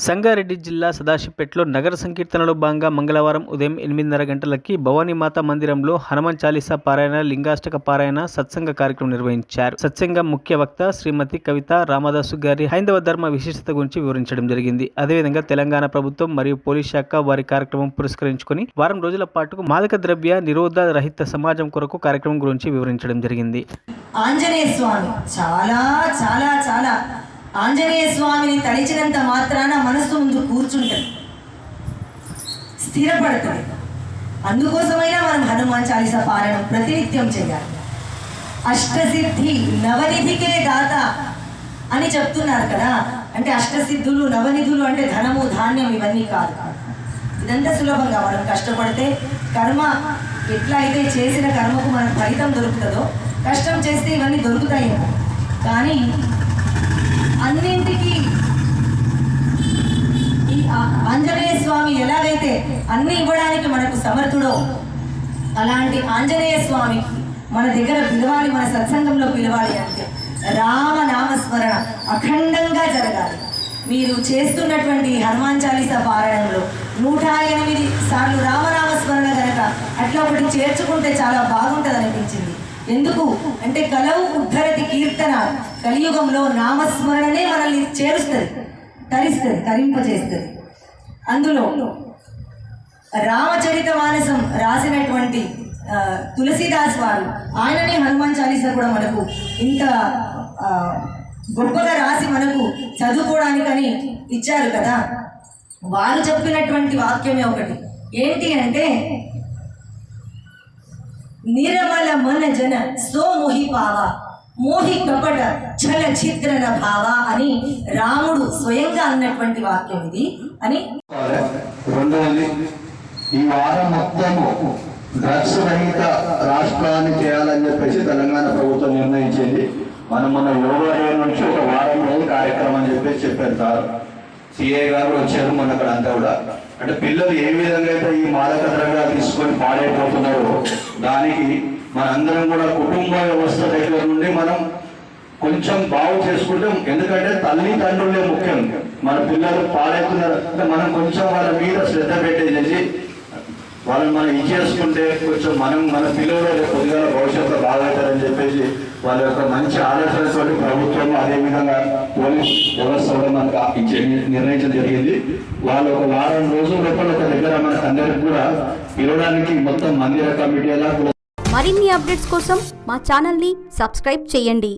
సంగారెడ్డి జిల్లా సదాశివపేటలో నగర సంకీర్తనలో భాగంగా మంగళవారం ఉదయం 8:30 గంటలకి భవానీమాత మందిరంలో హనుమాన్ చాలీసా పారాయణ, లింగాష్టక పారాయణ, సత్సంగ కార్యక్రమం నిర్వహించారు. సత్సంగం ముఖ్య వక్త శ్రీమతి కవిత రామదాసు గారి హైందవ ధర్మ విశిష్టత గురించి వివరించడం జరిగింది. అదేవిధంగా తెలంగాణ ప్రభుత్వం మరియు పోలీస్ శాఖ వారి కార్యక్రమం పురస్కరించుకుని వారం రోజుల పాటు మాదక ద్రవ్య నిరోధ రహిత సమాజం కొరకు కార్యక్రమం గురించి వివరించడం జరిగింది. ఆంజనేయ స్వామి చాలా చాలా చాలా ఆంజనేయ స్వామిని తలిచినంత మాత్రాన మనస్సు ముందు కూర్చుంటుంది, స్థిరపడుతుంది. అందుకోసమైనా మనం హనుమాన్ చాలీసా పారాయణం ప్రతినిత్యం చేయాలి. అష్టసిద్ధి నవనిధికే దాత అని చెప్తున్నారు కదా. అంటే అష్టసిద్ధులు నవనిధులు అంటే ధనము ధాన్యం ఇవన్నీ కాదు. ఇదంతా సులభంగా మనం కష్టపడితే కర్మ ఎట్లా అయితే చేసిన కర్మకు మనకు ఫలితం దొరుకుతుందో కష్టం చేస్తే ఇవన్నీ దొరుకుతాయి. కానీ అన్నింటికి ఈ ఆంజనేయ స్వామి ఎలాగైతే అన్ని ఇవ్వడానికి మనకు సమర్థుడో అలాంటి ఆంజనేయ స్వామికి మన దగ్గర పిలవాలి, మన సత్సంగంలో పిలవాలి అంటే రామనామస్మరణ అఖండంగా జరగాలి. మీరు చేస్తున్నటువంటి హనుమాన్ చాలీసా పారాయణంలో 108 సార్లు రామనామస్మరణ కనుక అట్లా ఒకటి చేర్చుకుంటే చాలా బాగుంటుంది అనిపించింది. ఎందుకు అంటే కలవు ఉద్ధరతి కీర్తన, కలియుగంలో నామస్మరణనే మనల్ని చేరుస్తుంది, తరిస్తుంది, తరింపజేస్తుంది. అందులో రామచరిత మానసం రాసినటువంటి తులసీదాస్ వారు ఆయననే హనుమాన్ చాలీసా కూడా మనకు ఇంత గొప్పగా రాసి మనకు చదువుకోవడానికని ఇచ్చారు కదా. వారు చెప్పినటువంటి వాక్యమే ఒకటి ఏంటి అంటే నిరమల మన జన సో మోహి పావ మోహి కపట ఛల ఛిద్రన భావ అని రాముడు స్వయంగా అన్నటువంటి వాక్యం ఇది అని. రెండవది, ఈ వారం మొత్తము డ్రగ్స్ రహిత రాష్ట్రాన్ని చేయాలని చెప్పేసి తెలంగాణ ప్రభుత్వం నిర్ణయించింది. మన యోగా డే నుంచి ఒక వారం రోజులు కార్యక్రమం అని చెప్పేసి చెప్పారు సార్. సిఐ గారు వచ్చారు మన అక్కడ అంతా కూడా. అంటే పిల్లలు ఏ విధంగా అయితే ఈ మాదక ద్రవ్యాలు తీసుకొని పాడైపోతున్నారో దానికి మనందరం కూడా కుటుంబ వ్యవస్థ దగ్గర నుండి మనం కొంచెం బాగు చేసుకుంటాం. ఎందుకంటే తల్లిదండ్రులే ముఖ్యం. మన పిల్లలు పాడైతున్నారు అంటే మనం కొంచెం వాళ్ళ మీద శ్రద్ధ పెట్టేసి వాళ్ళని మనం ఇచ్చేసుకుంటే కొంచెం మన పిల్లలు కొద్దిగా భవిష్యత్తు బాగవుతారని చెప్పేసి వాళ్ళ యొక్క మంచి ఆలోచనతో ప్రభుత్వం అదేవిధంగా పోలీస్ వ్యవస్థ కూడా మనకు నిర్ణయించడం జరిగింది. వాళ్ళు ఒక వారం రోజుల లోపల ఒక దగ్గర మనకు అందరికి కూడా పిలవడానికి మొత్తం మందిర కమిటీ ఎలా. మరిన్ని అప్డేట్స్ కోసం మా ఛానల్ని సబ్స్క్రైబ్ చేయండి.